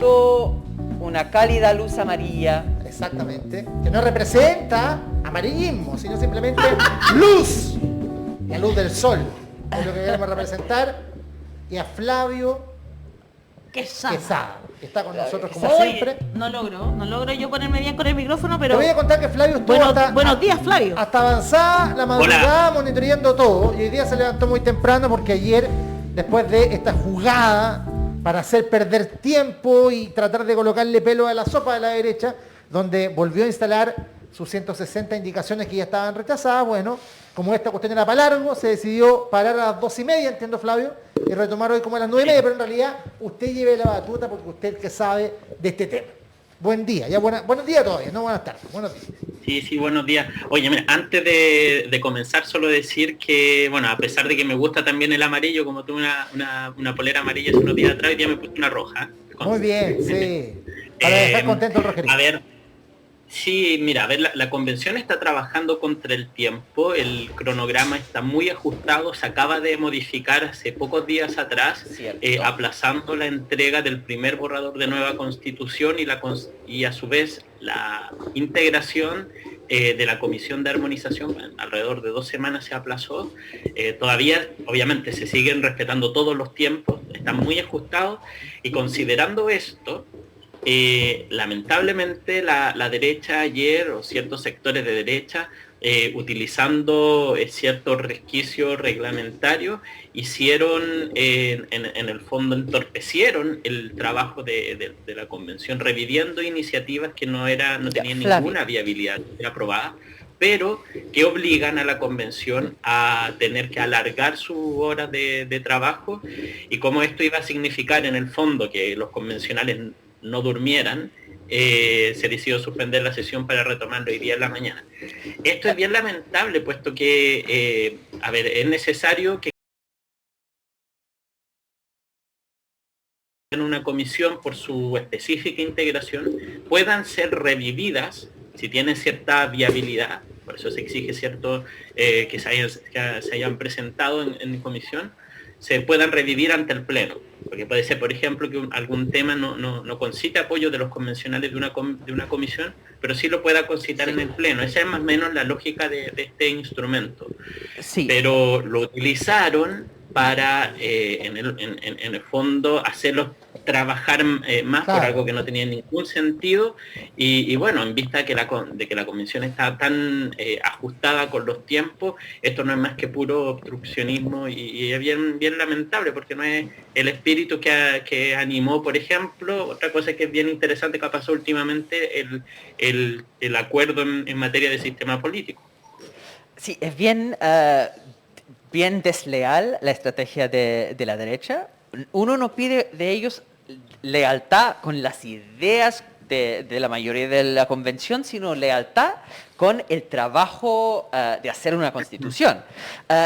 dando una cálida luz amarilla. Exactamente. Que no representa amarillismo, sino simplemente luz. La luz del sol. Es lo que queremos representar. Y a Flavio Quesada, que está con nosotros como siempre. No logro yo ponerme bien con el micrófono, pero... Te voy a contar que Flavio estuvo buenos días, Flavio. hasta avanzada la madrugada monitoreando todo. Y hoy día se levantó muy temprano porque ayer, después de esta jugada para hacer perder tiempo y tratar de colocarle pelo a la sopa de la derecha, donde volvió a instalar sus 160 indicaciones que ya estaban rechazadas, bueno, como esta cuestión era para largo, se decidió parar a las 2:30, entiendo, Flavio, y retomar hoy como a las 9:30, pero en realidad usted lleve la batuta porque usted es el que sabe de este tema. Buen día, ya buenos días todavía, no buenas tardes, buenos días. Sí, buenos días. Oye, mira, antes de comenzar, solo decir que, bueno, a pesar de que me gusta también el amarillo, como tuve una polera amarilla hace unos días atrás, hoy día me puse una roja. Muy bien, sí. Para dejar contento el Rogerito. A ver, sí, mira, a ver, la convención está trabajando contra el tiempo, el cronograma está muy ajustado, se acaba de modificar hace pocos días atrás, aplazando la entrega del primer borrador de nueva constitución y a su vez la integración de la Comisión de Armonización. Alrededor de 2 semanas se aplazó. Todavía, obviamente, se siguen respetando todos los tiempos, están muy ajustados, y considerando esto, lamentablemente la derecha ayer, o ciertos sectores de derecha, utilizando ciertos resquicios reglamentarios, hicieron, en el fondo, entorpecieron el trabajo de la convención, reviviendo iniciativas que no tenían ninguna viabilidad aprobada, pero que obligan a la convención a tener que alargar sus horas de trabajo, y como esto iba a significar en el fondo que los convencionales no durmieran, se decidió suspender la sesión para retomarlo hoy día en la mañana. Esto es bien lamentable, puesto que, es necesario que en una comisión, por su específica integración, puedan ser revividas si tienen cierta viabilidad. Por eso se exige que se hayan presentado en comisión, se puedan revivir ante el Pleno. Porque puede ser, por ejemplo, que algún tema no concite apoyo de los convencionales de una comisión, pero sí lo pueda concitar en el Pleno. Esa es más o menos la lógica de este instrumento. Sí. Pero lo utilizaron para, en el fondo, hacerlos trabajar más, claro, por algo que no tenía ningún sentido, y bueno, en vista de que la convención está tan ajustada con los tiempos, esto no es más que puro obstruccionismo, y es bien lamentable, porque no es el espíritu que animó, por ejemplo. Otra cosa que es bien interesante que ha pasado últimamente, el acuerdo en materia de sistema político. Sí, es bien desleal la estrategia de la derecha. Uno no pide de ellos lealtad con las ideas de la mayoría de la convención, sino lealtad con el trabajo de hacer una constitución.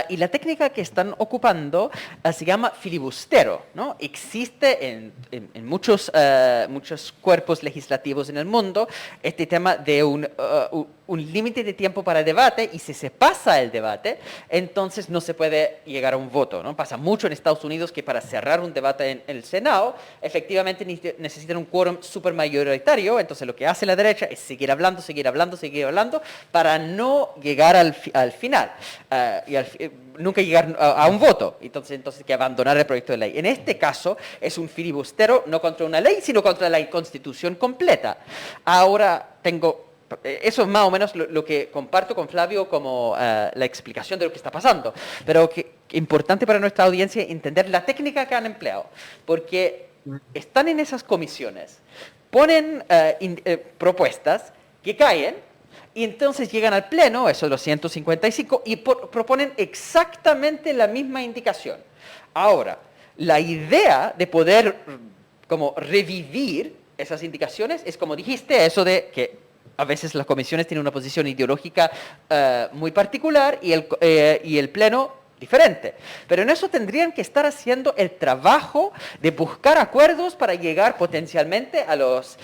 Y la técnica que están ocupando se llama filibustero, ¿no? Existe en muchos cuerpos legislativos en el mundo este tema de un límite de tiempo para debate, y si se pasa el debate, entonces no se puede llegar a un voto, ¿no? Pasa mucho en Estados Unidos que para cerrar un debate en el Senado, efectivamente necesitan un quórum supermayoritario. Entonces lo que hace la derecha es seguir hablando, para no llegar al final, nunca llegar a un voto, entonces que abandonar el proyecto de ley. En este caso es un filibustero no contra una ley, sino contra la Constitución completa. Ahora eso es más o menos lo que comparto con Flavio como la explicación de lo que está pasando, pero que importante para nuestra audiencia entender la técnica que han empleado, porque están en esas comisiones, ponen propuestas que caen, y entonces llegan al Pleno, eso es los 155, y proponen exactamente la misma indicación. Ahora, la idea de poder como revivir esas indicaciones es, como dijiste, eso de que a veces las comisiones tienen una posición ideológica muy particular y el Pleno diferente. Pero en eso tendrían que estar haciendo el trabajo de buscar acuerdos para llegar potencialmente a los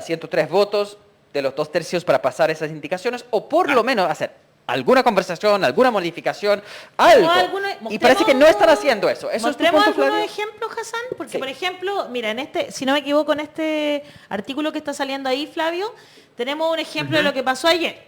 103 votos de los 2/3 para pasar esas indicaciones, o por lo menos hacer alguna conversación, alguna modificación, algo. Y parece que no están haciendo eso. ¿Eso es tu mostremos punto, algunos Flavio? ejemplos, Hassan, porque Sí. por ejemplo, mira, si no me equivoco, en este artículo que está saliendo ahí, Flavio, tenemos un ejemplo de lo que pasó ayer.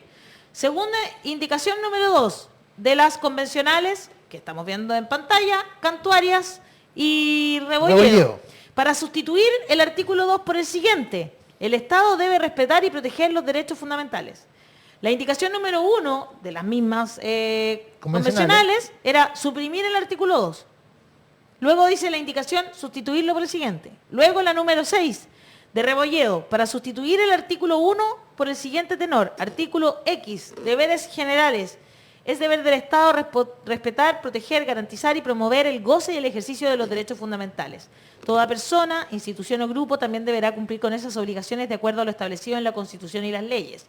Segunda indicación número 2, de las convencionales, que estamos viendo en pantalla, Cantuarias y Rebolledo. Rebolledo. Para sustituir el artículo 2 por el siguiente: el Estado debe respetar y proteger los derechos fundamentales. La indicación número 1 de las mismas convencionales era suprimir el artículo 2. Luego dice la indicación sustituirlo por el siguiente. Luego la número 6 de Rebolledo, para sustituir el artículo 1 por el siguiente tenor. Artículo X, deberes generales. Es deber del Estado respetar, proteger, garantizar y promover el goce y el ejercicio de los derechos fundamentales. Toda persona, institución o grupo también deberá cumplir con esas obligaciones de acuerdo a lo establecido en la Constitución y las leyes.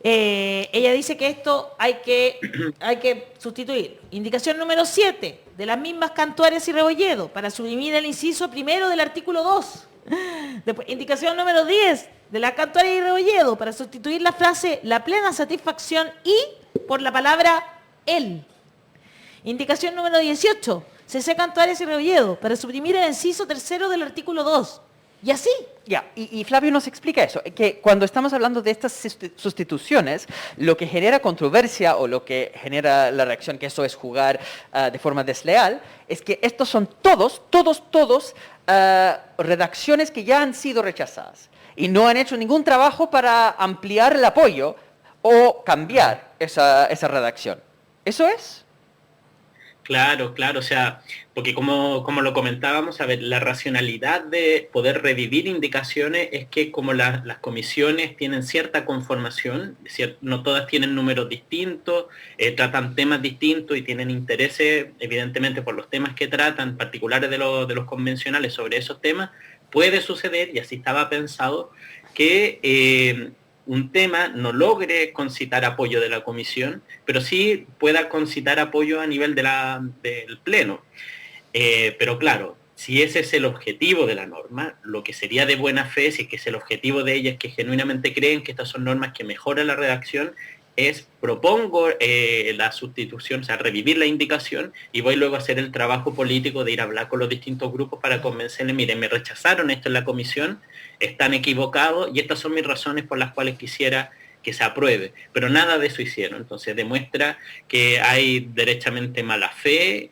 Ella dice que esto hay que sustituir. Indicación número 7, de las mismas Cantuarias y Rebolledo, para suprimir el inciso primero del artículo 2. Después, indicación número 10, de las Cantuarias y Rebolledo, para sustituir la frase la plena satisfacción y por la palabra el. Indicación número 18, CC Cantuarias y Rebolledo, para suprimir el inciso tercero del artículo 2. Y así. Ya, y Flavio nos explica eso, que cuando estamos hablando de estas sustituciones, lo que genera controversia o lo que genera la reacción que eso es jugar de forma desleal, es que estos son todos redacciones que ya han sido rechazadas y no han hecho ningún trabajo para ampliar el apoyo o cambiar esa redacción. ¿Eso es? Claro, o sea, porque como lo comentábamos, a ver, la racionalidad de poder revivir indicaciones es que como las comisiones tienen cierta conformación, no todas tienen números distintos, tratan temas distintos y tienen intereses, evidentemente, por los temas que tratan, particulares de los convencionales sobre esos temas, puede suceder, y así estaba pensado, que un tema no logre concitar apoyo de la comisión, pero sí pueda concitar apoyo a nivel del pleno. Pero claro, si ese es el objetivo de la norma, lo que sería de buena fe, si es que es el objetivo de ella, es que genuinamente creen que estas son normas que mejoran la redacción, propongo la sustitución, o sea, revivir la indicación y voy luego a hacer el trabajo político de ir a hablar con los distintos grupos para convencerles, miren, me rechazaron esto en la comisión, están equivocados y estas son mis razones por las cuales quisiera que se apruebe. Pero nada de eso hicieron. Entonces demuestra que hay derechamente mala fe,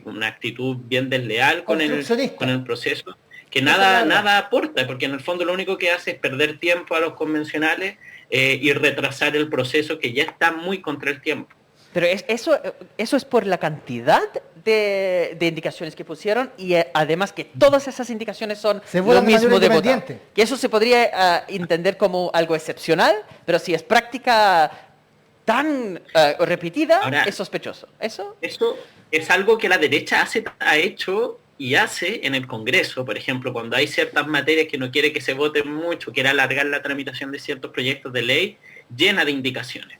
una actitud bien desleal con el proceso, que nada aporta, porque en el fondo lo único que hace es perder tiempo a los convencionales y retrasar el proceso que ya está muy contra el tiempo. Pero eso es por la cantidad de indicaciones que pusieron y además que todas esas indicaciones son lo mismo de votar. Que eso se podría entender como algo excepcional, pero si es práctica tan repetida, ahora, es sospechoso. Eso es algo que la derecha ha hecho y hace en el Congreso, por ejemplo, cuando hay ciertas materias que no quiere que se voten mucho, quiere alargar la tramitación de ciertos proyectos de ley, llena de indicaciones.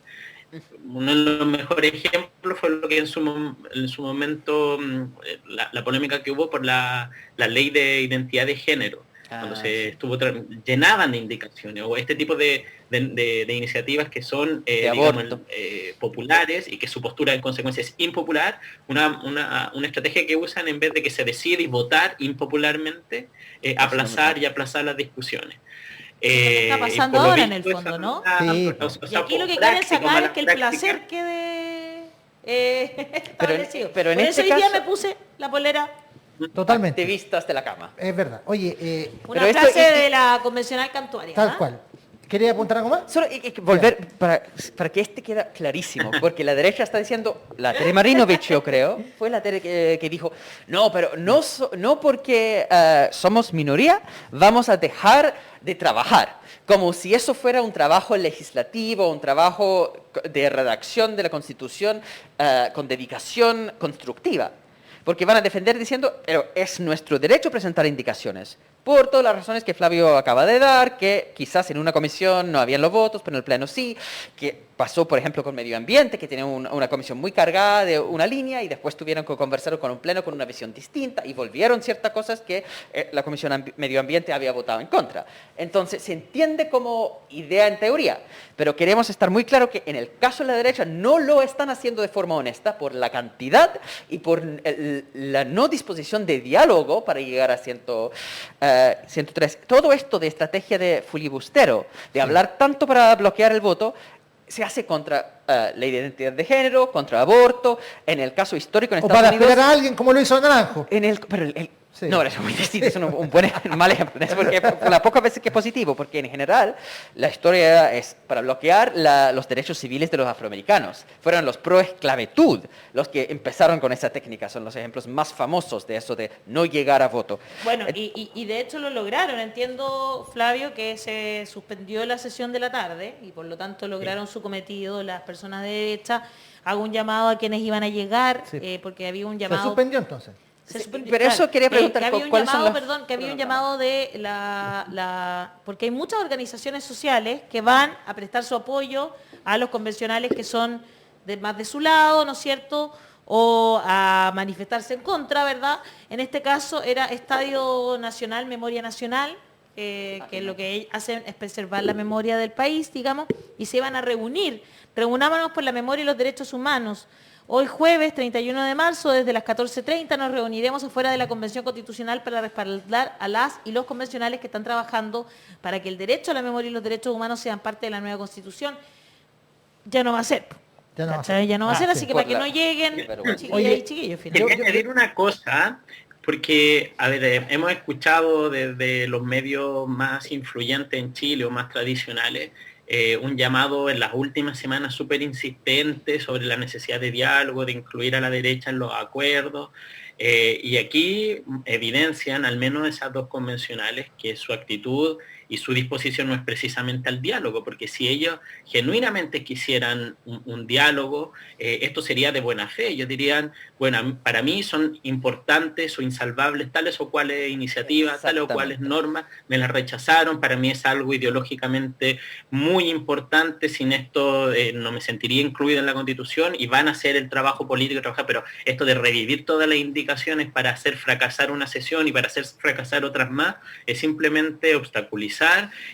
Uno de los mejores ejemplos fue lo que en su momento, la polémica que hubo por la ley de identidad de género, cuando se estuvo llenaban de indicaciones, o este tipo de iniciativas que son digamos, populares y que su postura en consecuencia es impopular, una estrategia que usan en vez de que se decida y votar impopularmente, aplazar las discusiones. Está pasando ahora en el fondo, ¿no? Sí. Y aquí lo que quieren sacar es que el placer quede establecido. Pero en por este eso hoy día caso, me puse la polera. Totalmente. Activistas de la cama. Es verdad. Oye, Una frase de la convencional Cantuaria. tal cual. ¿Quería apuntar algo más? Solo hay que volver para que este quede clarísimo, porque la derecha está diciendo, la Tere Marinovich, yo creo, fue la Tere que dijo, no, pero no porque somos minoría, vamos a dejar de trabajar, como si eso fuera un trabajo legislativo, un trabajo de redacción de la Constitución con dedicación constructiva. Porque van a defender diciendo, pero es nuestro derecho presentar indicaciones. por todas las razones que Flavio acaba de dar, que quizás en una comisión no habían los votos, pero en el pleno sí, que pasó, por ejemplo, con Medio Ambiente, que tiene una comisión muy cargada de una línea y después tuvieron que conversar con un pleno con una visión distinta y volvieron ciertas cosas que la Comisión Medio Ambiente había votado en contra. Entonces, se entiende como idea en teoría, pero queremos estar muy claro que en el caso de la derecha no lo están haciendo de forma honesta por la cantidad y por la no disposición de diálogo para llegar a 103. Todo esto de estrategia de filibustero, de hablar tanto para bloquear el voto, se hace contra ley de identidad de género, contra aborto, en el caso histórico en Estados para Unidos. esperar a alguien como lo hizo Naranjo. Sí. No, es muy distinto, es un mal ejemplo. Es porque por las pocas veces que es positivo, porque en general la historia es para bloquear los derechos civiles de los afroamericanos. Fueron los pro esclavitud los que empezaron con esa técnica, son los ejemplos más famosos de eso de no llegar a voto. Bueno, y de hecho lo lograron. Entiendo, Flavio, que se suspendió la sesión de la tarde y por lo tanto lograron su cometido las personas de derecha. Hago un llamado a quienes iban a llegar, porque había un llamado... ¿Se suspendió entonces? Pero eso quería preguntar, que había un ¿cuáles llamado, son las... perdón, que había un llamado de porque hay muchas organizaciones sociales que van a prestar su apoyo a los convencionales que son más de su lado, ¿no es cierto?, o a manifestarse en contra, ¿verdad? En este caso era Estadio Nacional, Memoria Nacional, que lo que hacen es preservar la memoria del país, digamos, y se iban a reunir. Reunámonos por la memoria y los derechos humanos. Hoy jueves 31 de marzo, desde las 14:30, nos reuniremos afuera de la Convención Constitucional para respaldar a las y los convencionales que están trabajando para que el derecho a la memoria y los derechos humanos sean parte de la nueva Constitución. Ya no va a ser. Ya no va a ser, así que para que no lleguen chiquillas y chiquillos. Quería añadir una cosa, porque, a ver, hemos escuchado desde los medios más influyentes en Chile o más tradicionales, un llamado en las últimas semanas súper insistente sobre la necesidad de diálogo, de incluir a la derecha en los acuerdos, y aquí evidencian, al menos esas dos convencionales, que su actitud y su disposición no es precisamente al diálogo, porque si ellos genuinamente quisieran un diálogo, esto sería de buena fe. Ellos dirían, bueno, para mí son importantes o insalvables tales o cuales iniciativas, tales o cuales normas, me las rechazaron, para mí es algo ideológicamente muy importante, sin esto no me sentiría incluido en la Constitución y van a hacer el trabajo político, pero esto de revivir todas las indicaciones para hacer fracasar una sesión y para hacer fracasar otras más, es simplemente obstaculizar,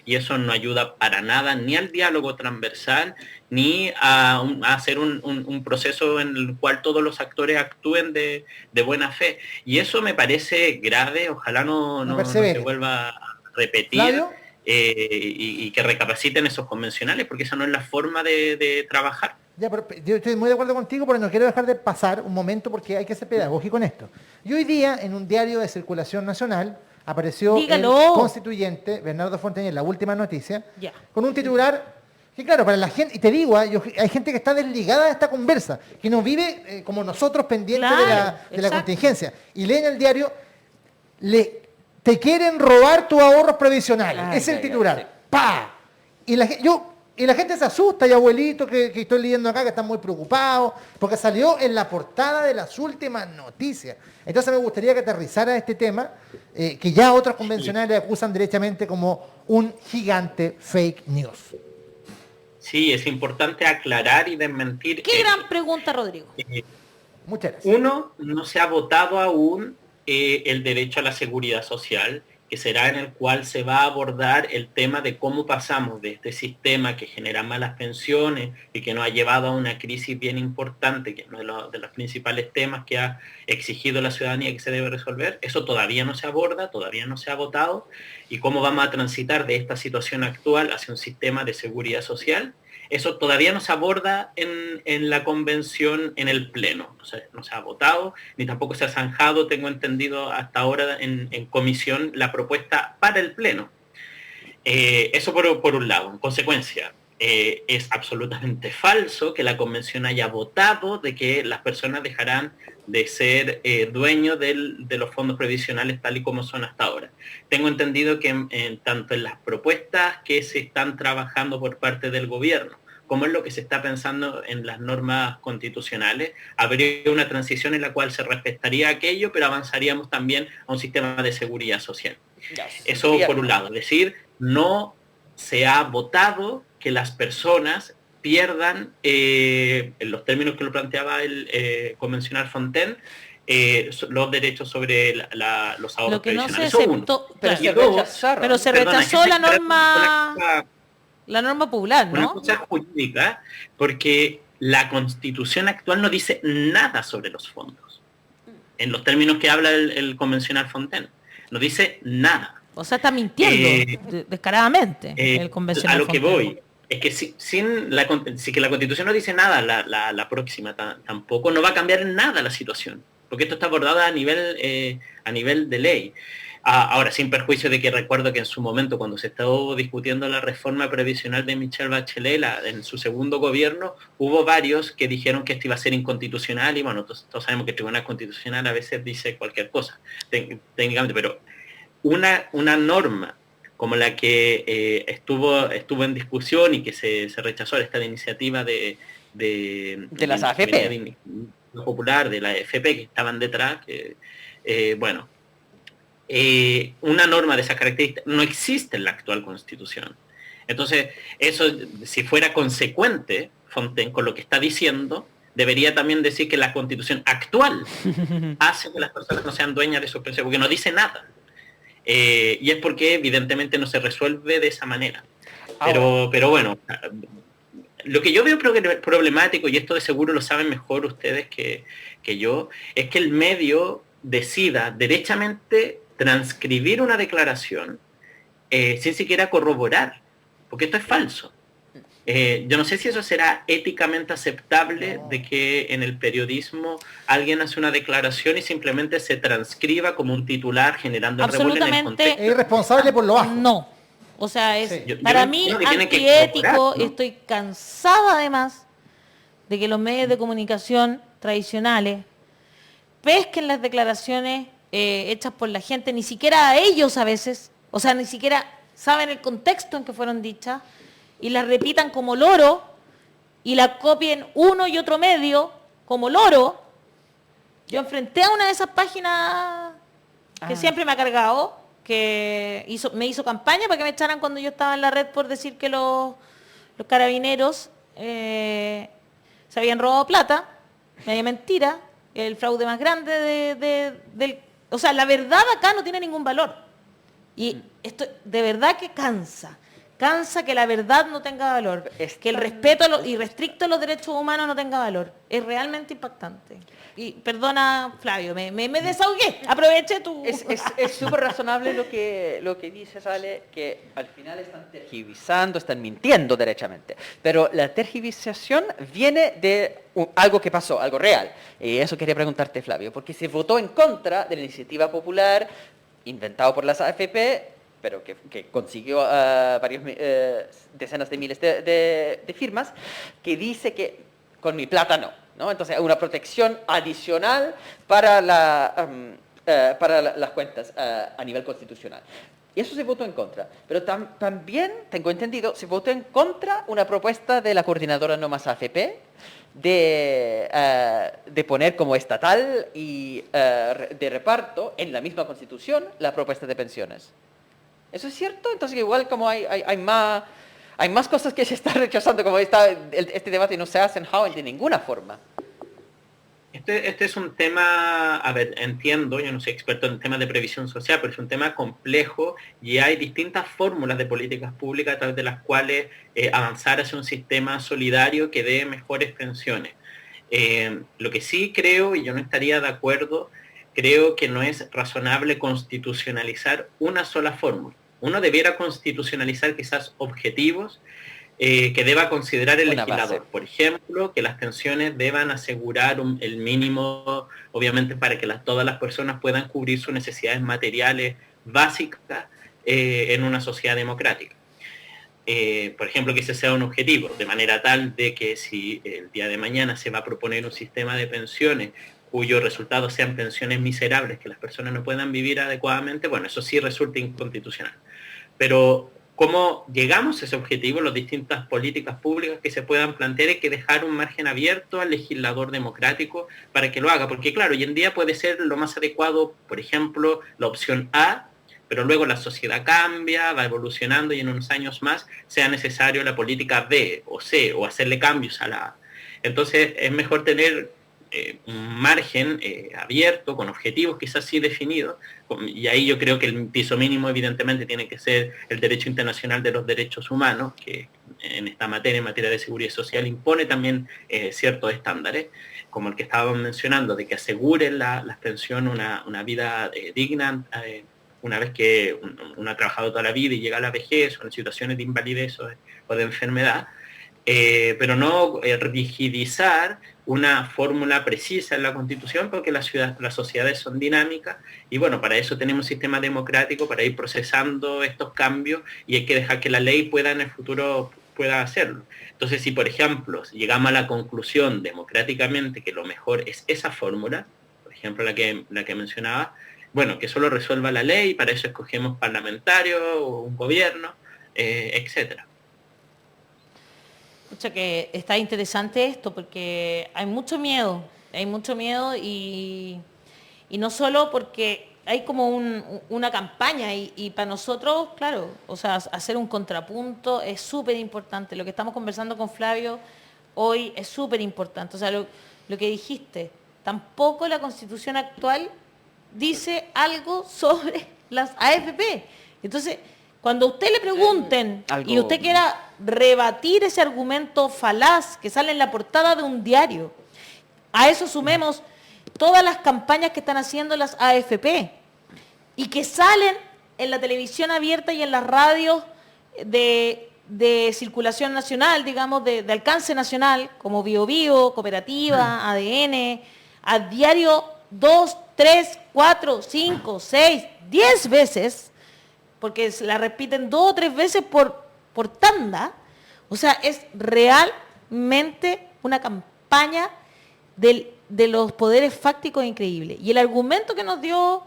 y eso no ayuda para nada ni al diálogo transversal ni a hacer un proceso en el cual todos los actores actúen de buena fe. Y eso me parece grave, ojalá no se vuelva a repetir, y que recapaciten esos convencionales, porque esa no es la forma de trabajar. Ya, pero yo estoy muy de acuerdo contigo, pero no quiero dejar de pasar un momento porque hay que ser pedagógico en esto. Y hoy día, en un diario de circulación nacional, apareció el constituyente Bernardo Fontaine, la última noticia, con un titular que, claro, para la gente, y te digo, hay gente que está desligada de esta conversa, que no vive como nosotros pendientes de la contingencia, y leen el diario, te quieren robar tus ahorros previsionales. Es el titular. ¡Pah! Y la gente se asusta, y abuelitos que estoy leyendo acá que están muy preocupados, porque salió en la portada de las últimas noticias. Entonces me gustaría que aterrizara este tema, que ya otros convencionales acusan derechamente como un gigante fake news. Sí, es importante aclarar y desmentir. Qué gran pregunta, Rodrigo. Muchas gracias. Uno, no se ha votado aún el derecho a la seguridad social, que será en el cual se va a abordar el tema de cómo pasamos de este sistema que genera malas pensiones y que nos ha llevado a una crisis bien importante, que es uno de los principales temas que ha exigido la ciudadanía que se debe resolver. Eso todavía no se aborda, todavía no se ha votado, y cómo vamos a transitar de esta situación actual hacia un sistema de seguridad social. Eso todavía no se aborda en la convención, en el pleno. No se ha votado, ni tampoco se ha zanjado, tengo entendido hasta ahora en comisión, la propuesta para el pleno. Eso por un lado. En consecuencia, es absolutamente falso que la convención haya votado de que las personas dejarán de ser dueños de los fondos previsionales tal y como son hasta ahora. Tengo entendido que tanto en las propuestas que se están trabajando por parte del gobierno como es lo que se está pensando en las normas constitucionales. Habría una transición en la cual se respetaría aquello, pero avanzaríamos también a un sistema de seguridad social. Eso por un lado, es decir, no se ha votado que las personas pierdan, en los términos que lo planteaba el convencional Fontaine, los derechos sobre los ahorros Lo que no se previsionales. aceptó, Pero se rechazó la norma popular, una ¿no? cosa jurídica, porque la Constitución actual no dice nada sobre los fondos, en los términos que habla el convencional Fontaine. No dice nada. O sea, está mintiendo descaradamente el convencional A lo que Fontaine. voy es que si la Constitución no dice nada, la próxima tampoco, no va a cambiar en nada la situación, porque esto está abordado a nivel de ley. Ahora, sin perjuicio de que recuerdo que en su momento, cuando se estaba discutiendo la reforma previsional de Michelle Bachelet, en su segundo gobierno, hubo varios que dijeron que esto iba a ser inconstitucional, y bueno, todos sabemos que el Tribunal Constitucional a veces dice cualquier cosa, técnicamente, pero una norma como la que estuvo en discusión y que se rechazó esta iniciativa de las AFP popular, de la AFP que estaban detrás, una norma de esas características no existe en la actual Constitución. Entonces, eso, si fuera consecuente, Fontaine, con lo que está diciendo, debería también decir que la Constitución actual hace que las personas no sean dueñas de sus pensiones, porque no dice nada. Y es porque evidentemente no se resuelve de esa manera. Pero bueno, lo que yo veo problemático, y esto de seguro lo saben mejor ustedes que yo, es que el medio decida derechamente transcribir una declaración sin siquiera corroborar, porque esto es falso. Yo no sé si eso será éticamente aceptable, de que en el periodismo alguien hace una declaración y simplemente se transcriba como un titular generando el revuelo en el contexto. Es irresponsable por lo bajo. No. O sea, es Sí. para mí antiético, ¿no? Estoy cansada además de que los medios de comunicación tradicionales pesquen las declaraciones hechas por la gente, ni siquiera a ellos a veces, o sea, ni siquiera saben el contexto en que fueron dichas, y las repitan como loro, y la copien uno y otro medio como loro. Yo enfrenté a una de esas páginas que siempre me ha cargado, que me hizo campaña para que me echaran cuando yo estaba en la red por decir que los carabineros se habían robado plata. Media mentira, el fraude más grande o sea, la verdad acá no tiene ningún valor. Y esto de verdad que cansa que la verdad no tenga valor, que el respeto irrestricto a los derechos humanos no tenga valor. Es realmente impactante. Y perdona, Flavio, me desahogué. Aproveche tu... Es súper razonable lo que dices, Ale, que al final están tergiversando, están mintiendo derechamente. Pero la tergiversación viene de algo que pasó, algo real. Y eso quería preguntarte, Flavio, porque se votó en contra de la iniciativa popular inventado por las AFP, pero que consiguió varios decenas de miles de firmas, que dice que con mi plata no. Entonces, una protección adicional para las cuentas a nivel constitucional. Y eso se votó en contra. Pero también, tengo entendido, se votó en contra una propuesta de la coordinadora No Más AFP de poner como estatal y de reparto en la misma Constitución la propuesta de pensiones. ¿Eso es cierto? Entonces igual como hay más cosas que se están rechazando, como este debate no se hace en Howard de ninguna forma. Este es un tema, a ver, entiendo, yo no soy experto en temas de previsión social, pero es un tema complejo y hay distintas fórmulas de políticas públicas a través de las cuales avanzar hacia un sistema solidario que dé mejores pensiones. Lo que sí creo, y yo no estaría de acuerdo, creo que no es razonable constitucionalizar una sola fórmula. Uno debiera constitucionalizar quizás objetivos que deba considerar el legislador. Por ejemplo, que las pensiones deban asegurar el mínimo, obviamente, para que todas las personas puedan cubrir sus necesidades materiales básicas en una sociedad democrática. Por ejemplo, que ese sea un objetivo, de manera tal de que si el día de mañana se va a proponer un sistema de pensiones cuyos resultados sean pensiones miserables, que las personas no puedan vivir adecuadamente, bueno, eso sí resulta inconstitucional. Pero cómo llegamos a ese objetivo, las distintas políticas públicas que se puedan plantear, hay que dejar un margen abierto al legislador democrático para que lo haga, porque claro, hoy en día puede ser lo más adecuado, por ejemplo, la opción A, pero luego la sociedad cambia, va evolucionando y en unos años más sea necesario la política B o C o hacerle cambios a la A. Entonces es mejor tener un margen abierto, con objetivos quizás sí definidos, y ahí yo creo que el piso mínimo evidentemente tiene que ser el derecho internacional de los derechos humanos, que en esta materia, en materia de seguridad social, impone también ciertos estándares, como el que estábamos mencionando, de que asegure la pensión una vida digna, una vez que uno ha trabajado toda la vida y llega a la vejez o en situaciones de invalidez o de enfermedad, pero no rigidizar una fórmula precisa en la Constitución, porque las sociedades son dinámicas y bueno, para eso tenemos un sistema democrático, para ir procesando estos cambios, y hay que dejar que la ley pueda en el futuro pueda hacerlo. Entonces, si por ejemplo llegamos a la conclusión democráticamente que lo mejor es esa fórmula, por ejemplo la que mencionaba, bueno, que solo resuelva la ley, para eso escogemos parlamentarios o un gobierno, etcétera. Escucha, que está interesante esto porque hay mucho miedo y no solo porque hay como una campaña y para nosotros, claro, o sea, hacer un contrapunto es súper importante. Lo que estamos conversando con Flavio hoy es súper importante. O sea, lo que dijiste, tampoco la Constitución actual dice algo sobre las AFP. Entonces, cuando a usted le pregunten y usted quiera rebatir ese argumento falaz que sale en la portada de un diario, a eso sumemos todas las campañas que están haciendo las AFP y que salen en la televisión abierta y en las radios de circulación nacional, digamos, de alcance nacional, como Bio Bio, Cooperativa, ADN, a diario 2, 3, 4, 5, 6, 10 veces, porque la repiten 2 o 3 veces por tanda. O sea, es realmente una campaña de los poderes fácticos increíble. Y el argumento que nos dio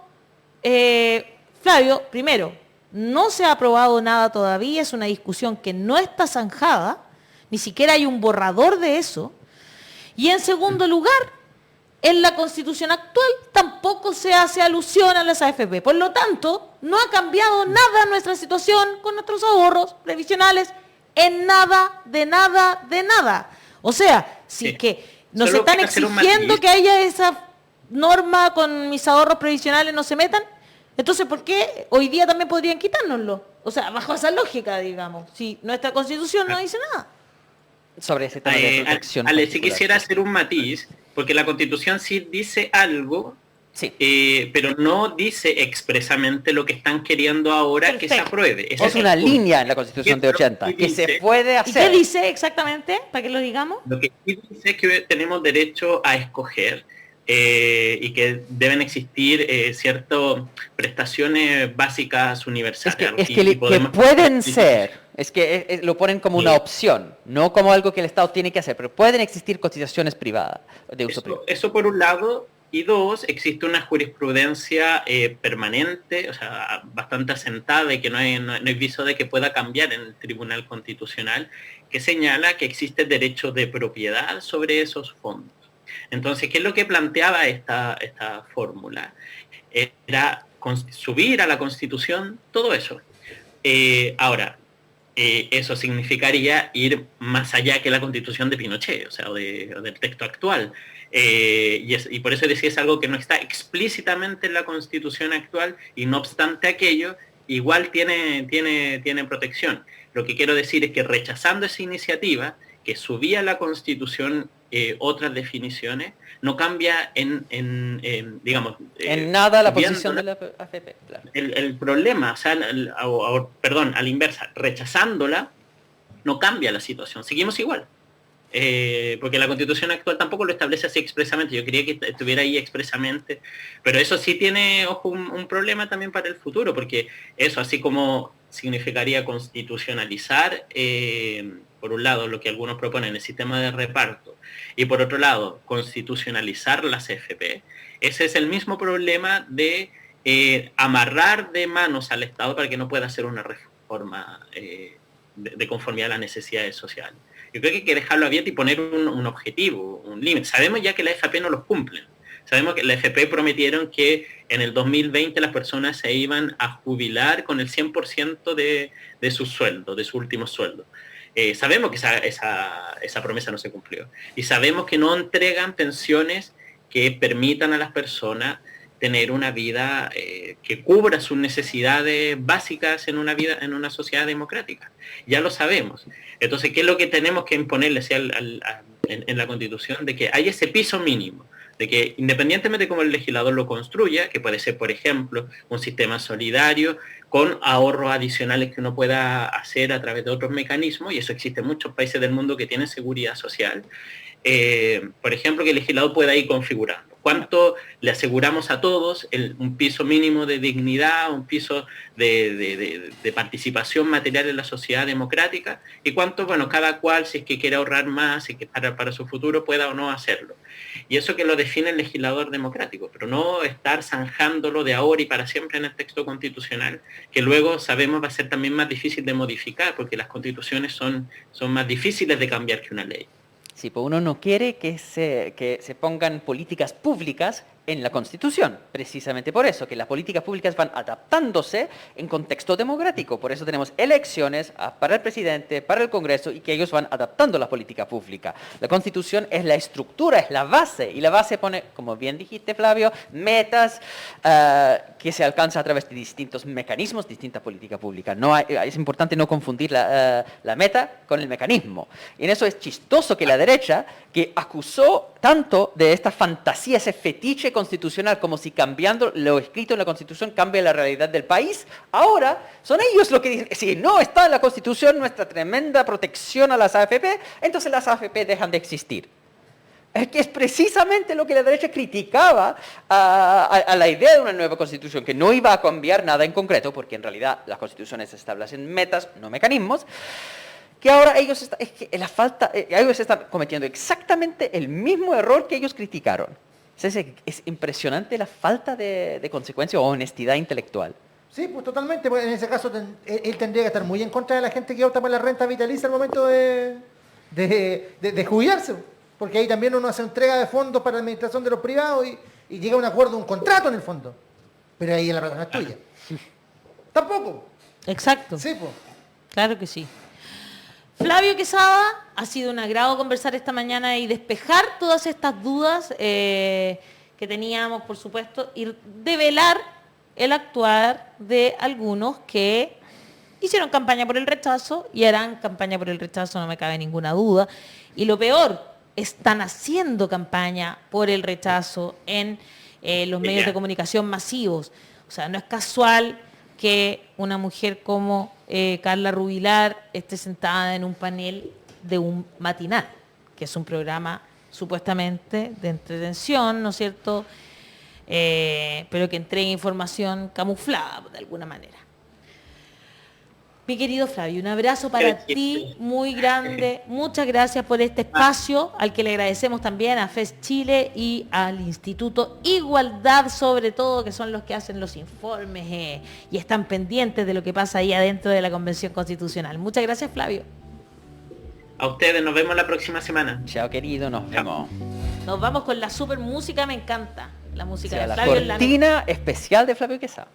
Flavio, primero, no se ha aprobado nada todavía, es una discusión que no está zanjada, ni siquiera hay un borrador de eso. Y en segundo lugar, en la Constitución actual tampoco se hace alusión a las AFP. Por lo tanto, no ha cambiado nada nuestra situación con nuestros ahorros previsionales, en nada, de nada, de nada. O sea, si que nos están exigiendo que haya esa norma con mis ahorros previsionales no se metan, entonces ¿por qué hoy día también podrían quitárnoslo? O sea, bajo esa lógica, digamos, si nuestra Constitución no dice nada. Sobre ese tema de protección. Ale, si quisiera hacer un matiz, porque la Constitución sí dice algo, sí, pero no dice expresamente lo que están queriendo ahora. Perfecto. Que se apruebe. Es una línea en la Constitución de 80 que se puede hacer. ¿Y qué dice exactamente? Para que lo digamos. Lo que sí dice es que tenemos derecho a escoger y que deben existir ciertas prestaciones básicas universales. Que pueden ser. Es que lo ponen como una opción, no como algo que el Estado tiene que hacer, pero pueden existir cotizaciones privadas de uso privado. Eso por un lado, y dos, existe una jurisprudencia permanente, o sea, bastante asentada y que no hay viso de que pueda cambiar en el Tribunal Constitucional, que señala que existe derecho de propiedad sobre esos fondos. Entonces, ¿qué es lo que planteaba esta fórmula? Era subir a la Constitución todo eso. Ahora, eso significaría ir más allá que la Constitución de Pinochet, o sea, o del texto actual. Y por eso decía, es algo que no está explícitamente en la Constitución actual, y no obstante aquello, igual tiene protección. Lo que quiero decir es que rechazando esa iniciativa, que subía a la Constitución otras definiciones, no cambia digamos... en nada la posición de la AFP. Claro. El problema, o sea, perdón, a la inversa, rechazándola, no cambia la situación, seguimos igual. Porque la Constitución actual tampoco lo establece así expresamente, yo quería que estuviera ahí expresamente, pero eso sí tiene, ojo, un problema también para el futuro, porque eso, así como significaría constitucionalizar, por un lado, lo que algunos proponen, el sistema de reparto, y por otro lado, constitucionalizar las FP, ese es el mismo problema de amarrar de manos al Estado para que no pueda hacer una forma de conformidad a las necesidades sociales. Yo creo que hay que dejarlo abierto y poner un objetivo, un límite. Sabemos ya que la AFP no los cumplen. Sabemos que la AFP prometieron que en el 2020 las personas se iban a jubilar con el 100% de su sueldo, de su último sueldo. Sabemos que esa promesa no se cumplió. Y sabemos que no entregan pensiones que permitan a las personas tener una vida que cubra sus necesidades básicas en una sociedad democrática. Ya lo sabemos. Entonces, ¿qué es lo que tenemos que imponerle en la Constitución? De que hay ese piso mínimo, de que independientemente de cómo el legislador lo construya, que puede ser, por ejemplo, un sistema solidario con ahorros adicionales que uno pueda hacer a través de otros mecanismos, y eso existe en muchos países del mundo que tienen seguridad social, por ejemplo, que el legislador pueda ir configurando. ¿Cuánto le aseguramos a todos un piso mínimo de dignidad, un piso de participación material en la sociedad democrática? Y cuánto, bueno, cada cual, si es que quiere ahorrar más, si es que para su futuro pueda o no hacerlo. Y eso que lo define el legislador democrático, pero no estar zanjándolo de ahora y para siempre en el texto constitucional, que luego sabemos va a ser también más difícil de modificar, porque las constituciones son más difíciles de cambiar que una ley. Sí, pues uno no quiere que se pongan políticas públicas en la Constitución, precisamente por eso, que las políticas públicas van adaptándose en contexto democrático. Por eso tenemos elecciones para el presidente, para el Congreso, y que ellos van adaptando la política pública. La Constitución es la estructura, es la base, y la base pone, como bien dijiste, Flavio, metas que se alcanzan a través de distintos mecanismos, distintas políticas públicas. Es importante no confundir la meta con el mecanismo. Y en eso es chistoso que la derecha, que acusó tanto de esta fantasía, ese fetiche constitucional, como si cambiando lo escrito en la Constitución cambie la realidad del país, ahora son ellos los que dicen, si no está en la Constitución nuestra tremenda protección a las AFP, entonces las AFP dejan de existir. Es que es precisamente lo que la derecha criticaba a la idea de una nueva Constitución, que no iba a cambiar nada en concreto, porque en realidad las Constituciones establecen metas, no mecanismos, que ahora ellos están cometiendo exactamente el mismo error que ellos criticaron. Es impresionante la falta de consecuencia o honestidad intelectual. Sí, pues totalmente. Pues en ese caso él tendría que estar muy en contra de la gente que opta por la renta vitalicia al momento de jubilarse. Porque ahí también uno hace entrega de fondos para la administración de los privados y llega a un acuerdo, un contrato en el fondo. Pero ahí la plata no es tuya. Tampoco. Exacto. Sí, pues. Claro que sí. Flavio Quesada, ha sido un agrado conversar esta mañana y despejar todas estas dudas que teníamos, por supuesto, y develar el actuar de algunos que hicieron campaña por el rechazo y harán campaña por el rechazo, no me cabe ninguna duda. Y lo peor, están haciendo campaña por el rechazo en los medios de comunicación masivos. O sea, no es casual que una mujer como Carla Rubilar esté sentada en un panel de un matinal, que es un programa supuestamente de entretención, ¿no es cierto? Pero que entrega información camuflada de alguna manera. Mi querido Flavio, un abrazo para ti muy grande. Muchas gracias por este espacio, al que le agradecemos también a FES Chile y al Instituto Igualdad, sobre todo, que son los que hacen los informes y están pendientes de lo que pasa ahí adentro de la Convención Constitucional. Muchas gracias, Flavio. A ustedes, nos vemos la próxima semana. Chao, querido, nos vemos. Nos vamos con la super música, me encanta. La música de la Flavio. cortina especial de Flavio Quesada.